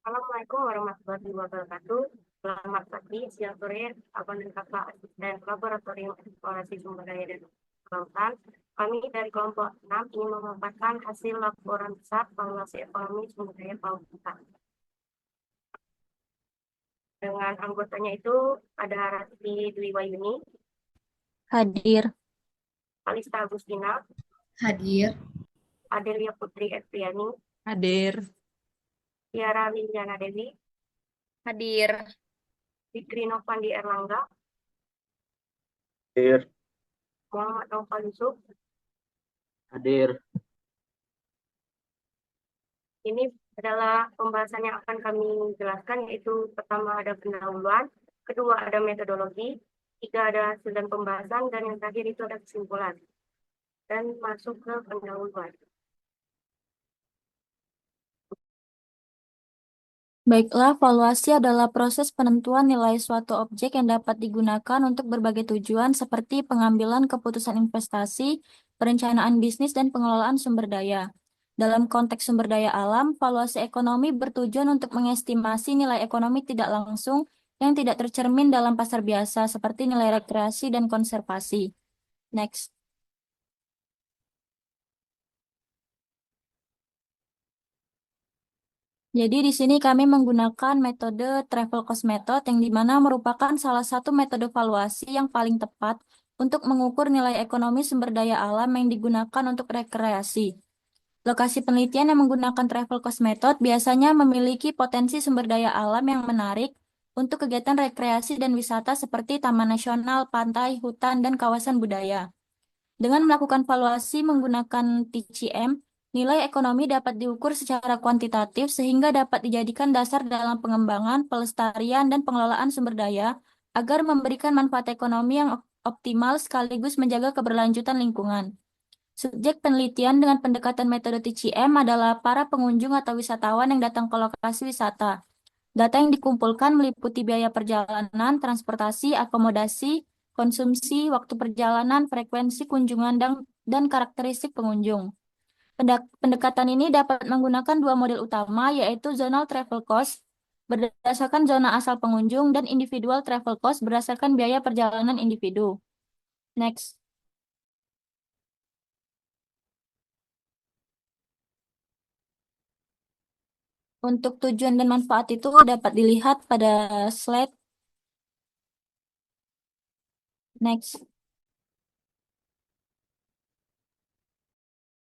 Assalamualaikum warahmatullahi wabarakatuh. Selamat pagi, siang, sore, abang dan kakak asisten Laboratorium Eksplorasi Sumber Daya dan Kelautan. Kami dari kelompok 6 ingin memaparkan hasil laporan besar valuasi ekonomi sumber daya paut kita. Dengan anggotanya itu ada Ratri Dwi Wayuni, Hadir. Kalista Agustina, Hadir. Adelia Putri Epriani, Hadir. Tiara Liliana Dewi, Hadir. Fikri Novandi Erlangga, Hadir. Muhammad Naufal Yusuf. Hadir. Ini adalah pembahasan yang akan kami jelaskan, yaitu pertama ada pendahuluan, kedua ada metodologi, tiga ada hasil dan pembahasan, dan yang terakhir itu ada kesimpulan. Dan masuk ke pendahuluan. Baiklah, valuasi adalah proses penentuan nilai suatu objek yang dapat digunakan untuk berbagai tujuan seperti pengambilan keputusan investasi, perencanaan bisnis, dan pengelolaan sumber daya. Dalam konteks sumber daya alam, valuasi ekonomi bertujuan untuk mengestimasi nilai ekonomi tidak langsung yang tidak tercermin dalam pasar biasa seperti nilai rekreasi dan konservasi. Next. Jadi di sini kami menggunakan metode travel cost method yang dimana merupakan salah satu metode valuasi yang paling tepat untuk mengukur nilai ekonomi sumber daya alam yang digunakan untuk rekreasi. Lokasi penelitian yang menggunakan travel cost method biasanya memiliki potensi sumber daya alam yang menarik untuk kegiatan rekreasi dan wisata seperti taman nasional, pantai, hutan, dan kawasan budaya. Dengan melakukan valuasi menggunakan TCM, nilai ekonomi dapat diukur secara kuantitatif sehingga dapat dijadikan dasar dalam pengembangan, pelestarian, dan pengelolaan sumber daya agar memberikan manfaat ekonomi yang optimal sekaligus menjaga keberlanjutan lingkungan. Subjek penelitian dengan pendekatan metode TCM adalah para pengunjung atau wisatawan yang datang ke lokasi wisata. Data yang dikumpulkan meliputi biaya perjalanan, transportasi, akomodasi, konsumsi, waktu perjalanan, frekuensi kunjungan, dan karakteristik pengunjung. Pendekatan ini dapat menggunakan dua model utama, yaitu zonal travel cost berdasarkan zona asal pengunjung dan individual travel cost berdasarkan biaya perjalanan individu. Next. Untuk tujuan dan manfaat itu dapat dilihat pada slide. Next.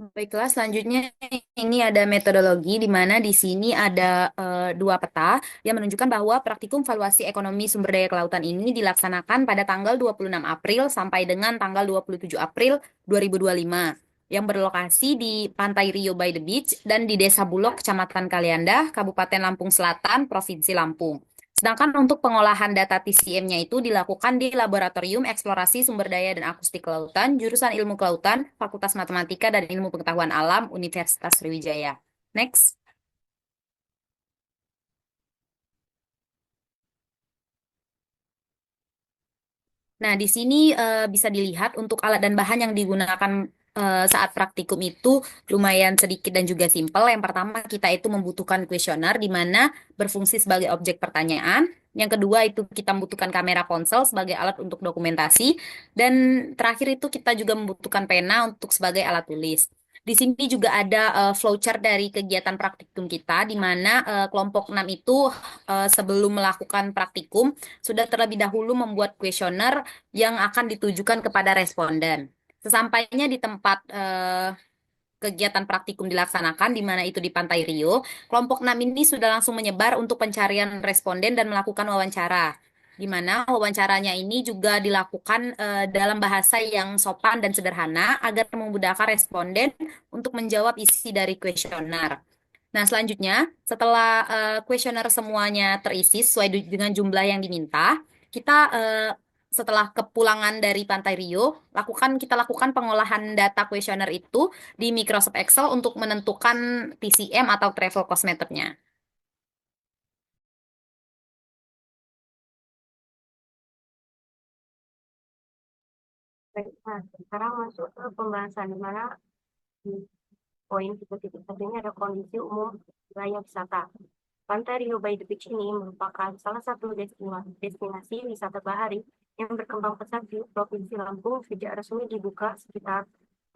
Baiklah, selanjutnya ini ada metodologi di mana di sini ada dua peta yang menunjukkan bahwa praktikum valuasi ekonomi sumber daya kelautan ini dilaksanakan pada tanggal 26 April sampai dengan tanggal 27 April 2025 yang berlokasi di Pantai Rio by the Beach dan di Desa Bulog, Kecamatan Kalianda, Kabupaten Lampung Selatan, Provinsi Lampung. Sedangkan untuk pengolahan data TCM-nya itu dilakukan di Laboratorium Eksplorasi Sumber Daya dan Akustik Kelautan, jurusan Ilmu Kelautan, Fakultas Matematika dan Ilmu Pengetahuan Alam, Universitas Sriwijaya. Next. Nah, di sini bisa dilihat untuk alat dan bahan yang digunakan saat praktikum itu lumayan sedikit dan juga simpel. Yang pertama, kita itu membutuhkan kuesioner di mana berfungsi sebagai objek pertanyaan. Yang kedua, itu kita membutuhkan kamera ponsel sebagai alat untuk dokumentasi. Dan terakhir itu kita juga membutuhkan pena untuk sebagai alat tulis. Di sini juga ada flowchart dari kegiatan praktikum kita, di mana kelompok 6 itu sebelum melakukan praktikum sudah terlebih dahulu membuat kuesioner yang akan ditujukan kepada responden. Sesampainya di tempat kegiatan praktikum dilaksanakan, di mana itu di Pantai Rio, kelompok 6 ini sudah langsung menyebar untuk pencarian responden dan melakukan wawancara. Di mana wawancaranya ini juga dilakukan dalam bahasa yang sopan dan sederhana agar memudahkan responden untuk menjawab isi dari kuesioner. Nah, selanjutnya, setelah kuesioner semuanya terisi sesuai dengan jumlah yang diminta, kita setelah kepulangan dari Pantai Rio, kita lakukan pengolahan data kuesioner itu di Microsoft Excel untuk menentukan TCM atau travel cost method-nya. Baik, nah, sekarang masuk ke pembahasan di mana di poin 3.1 ini ada kondisi umum wilayah wisata. Pantai Rio by the Beach ini merupakan salah satu destinasi wisata bahari yang berkembang pesat di Provinsi Lampung sejak resmi dibuka sekitar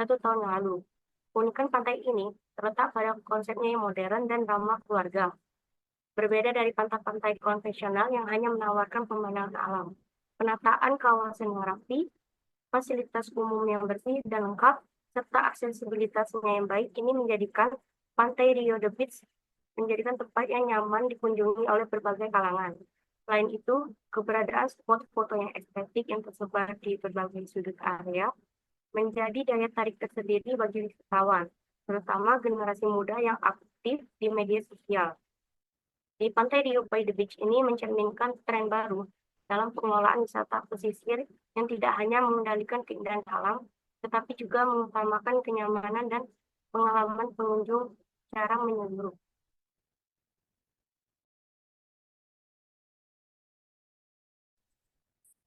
1 tahun yang lalu. Keunikan pantai ini terletak pada konsepnya yang modern dan ramah keluarga, berbeda dari pantai-pantai konvensional yang hanya menawarkan pemandangan alam. Penataan kawasan yang rapi, fasilitas umum yang bersih dan lengkap, serta aksesibilitasnya yang baik ini menjadikan Pantai Rio de Beach menjadikan tempat yang nyaman dikunjungi oleh berbagai kalangan. Selain itu, keberadaan spot foto yang estetik yang tersebar di berbagai sudut area menjadi daya tarik tersendiri bagi wisatawan, terutama generasi muda yang aktif di media sosial. Di Pantai Rio by the Beach ini mencerminkan tren baru dalam pengelolaan wisata pesisir yang tidak hanya mengendalikan keindahan alam, tetapi juga mengutamakan kenyamanan dan pengalaman pengunjung secara menyeluruh.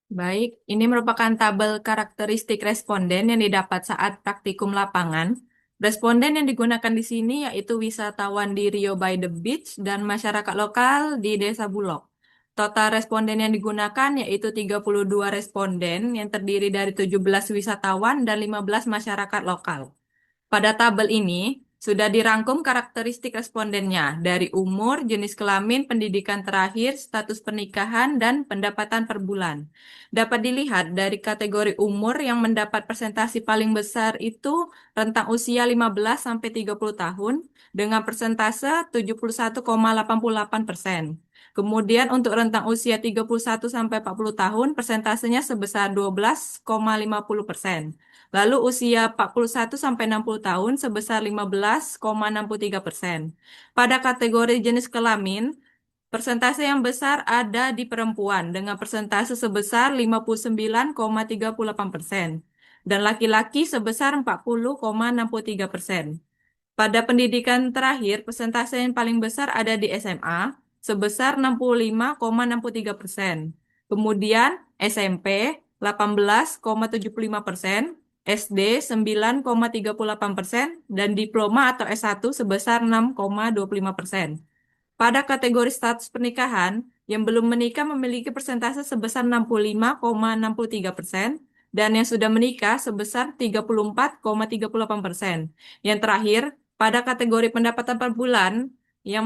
Baik, ini merupakan tabel karakteristik responden yang didapat saat praktikum lapangan. Responden yang digunakan di sini yaitu wisatawan di Rio by the Beach dan masyarakat lokal di Desa Bulog. Total responden yang digunakan yaitu 32 responden yang terdiri dari 17 wisatawan dan 15 masyarakat lokal. Pada tabel ini, sudah dirangkum karakteristik respondennya dari umur, jenis kelamin, pendidikan terakhir, status pernikahan, dan pendapatan per bulan. Dapat dilihat dari kategori umur yang mendapat persentasi paling besar itu rentang usia 15-30 tahun dengan persentase 71,88%. Kemudian untuk rentang usia 31-40 tahun, persentasenya sebesar 12,50%. Lalu usia 41-60 tahun sebesar 15,63%. Pada kategori jenis kelamin, persentase yang besar ada di perempuan dengan persentase sebesar 59,38% dan laki-laki sebesar 40,63%. Pada pendidikan terakhir, persentase yang paling besar ada di SMA sebesar 65,63%. Kemudian SMP 18,75%, SD 9,38%, dan diploma atau S1 sebesar 6,25%. Pada kategori status pernikahan, yang belum menikah memiliki persentase sebesar 65,63%, dan yang sudah menikah sebesar 34,38%. Yang terakhir, pada kategori pendapatan per bulan, yang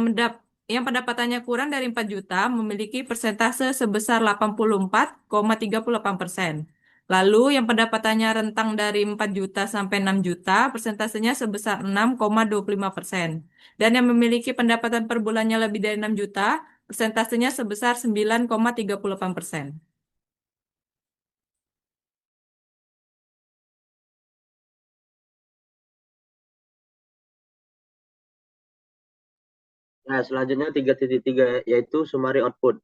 pendapatannya kurang dari 4 juta memiliki persentase sebesar 84,38%. Lalu yang pendapatannya rentang dari 4 juta sampai 6 juta, persentasenya sebesar 6,25%. Dan yang memiliki pendapatan per bulannya lebih dari 6 juta, persentasenya sebesar 9,38%. Nah, selanjutnya 3.3 yaitu summary output.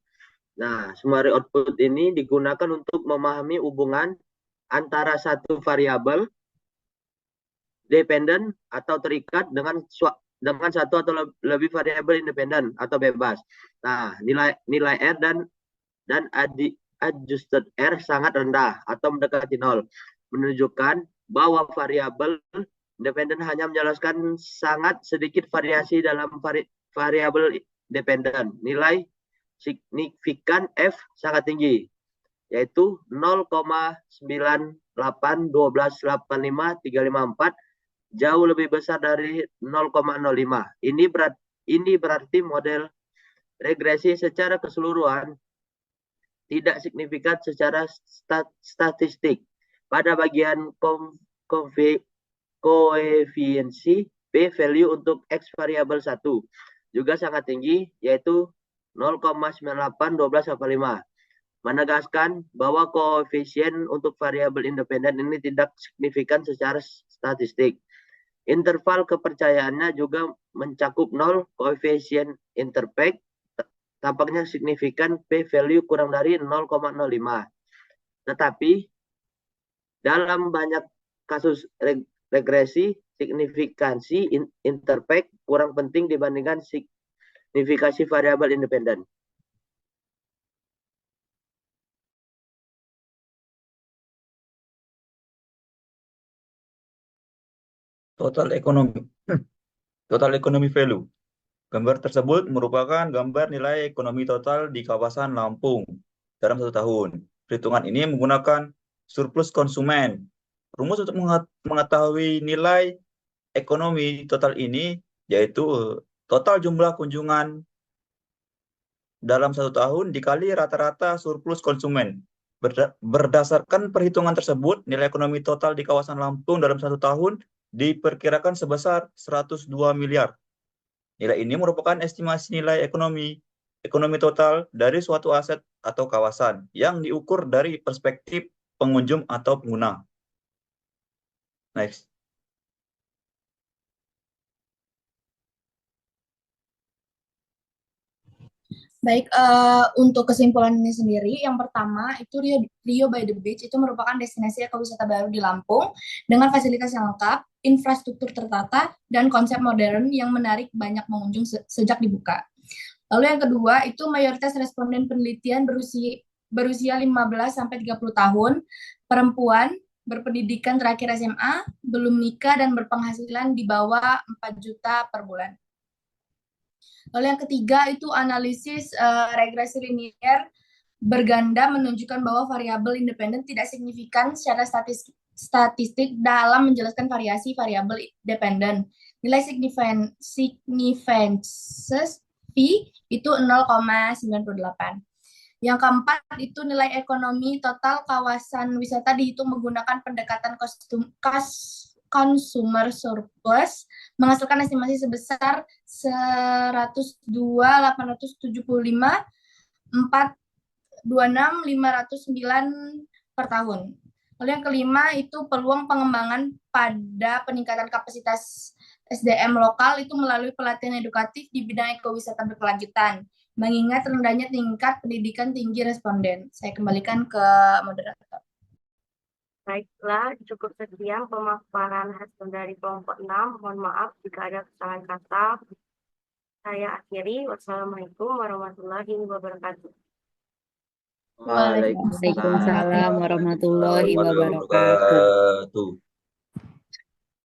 Nah, summary output ini digunakan untuk memahami hubungan antara satu variabel dependen atau terikat dengan satu atau lebih variabel independen atau bebas. Nah, nilai R dan adjusted R sangat rendah atau mendekati 0, menunjukkan bahwa variabel independen hanya menjelaskan sangat sedikit variasi dalam variabel dependen. Nilai signifikan F sangat tinggi, yaitu 0,981285 jauh lebih besar dari 0,05. Ini berarti model regresi secara keseluruhan tidak signifikan secara statistik. Pada bagian koefiensi p-value untuk x variabel 1 juga sangat tinggi, yaitu 0,981285, menegaskan bahwa koefisien untuk variabel independen ini tidak signifikan secara statistik. Interval kepercayaannya juga mencakup 0, koefisien interpret tampaknya signifikan p-value kurang dari 0,05. Tetapi dalam banyak kasus regresi, signifikansi interpret kurang penting dibandingkan signifikasi variabel independen. Total economy value. Gambar tersebut merupakan gambar nilai ekonomi total di kawasan Lampung dalam 1 tahun. Perhitungan ini menggunakan surplus konsumen. Rumus untuk mengetahui nilai ekonomi total ini yaitu total jumlah kunjungan dalam 1 tahun dikali rata-rata surplus konsumen. Berdasarkan perhitungan tersebut, nilai ekonomi total di kawasan Lampung dalam 1 tahun diperkirakan sebesar 102 miliar. Nilai ini merupakan estimasi nilai ekonomi total dari suatu aset atau kawasan yang diukur dari perspektif pengunjung atau pengguna. Next. Baik, untuk kesimpulan ini sendiri, yang pertama itu Rio by the Beach itu merupakan destinasi ekowisata baru di Lampung dengan fasilitas yang lengkap, infrastruktur tertata, dan konsep modern yang menarik banyak pengunjung sejak dibuka. Lalu yang kedua itu mayoritas responden penelitian berusia 15-30 tahun, perempuan, berpendidikan terakhir SMA, belum nikah, dan berpenghasilan di bawah 4 juta per bulan. Lalu yang ketiga itu analisis regresi linier berganda menunjukkan bahwa variabel independen tidak signifikan secara statistik dalam menjelaskan variasi variabel dependen. Nilai significance P itu 0,98. Yang keempat itu nilai ekonomi total kawasan wisata dihitung menggunakan pendekatan consumer surplus menghasilkan estimasi sebesar 102.875.426.509 per tahun. Lalu yang kelima itu peluang pengembangan pada peningkatan kapasitas SDM lokal itu melalui pelatihan edukatif di bidang ekowisata berkelanjutan, mengingat rendahnya tingkat pendidikan tinggi responden. Saya kembalikan ke moderator. Baiklah, cukup sekian pemaparan hasil dari kelompok 6. Mohon maaf jika ada kesalahan kata. Saya akhiri. Wassalamualaikum warahmatullahi wabarakatuh. Waalaikumsalam warahmatullahi wabarakatuh. Wabarakatuh.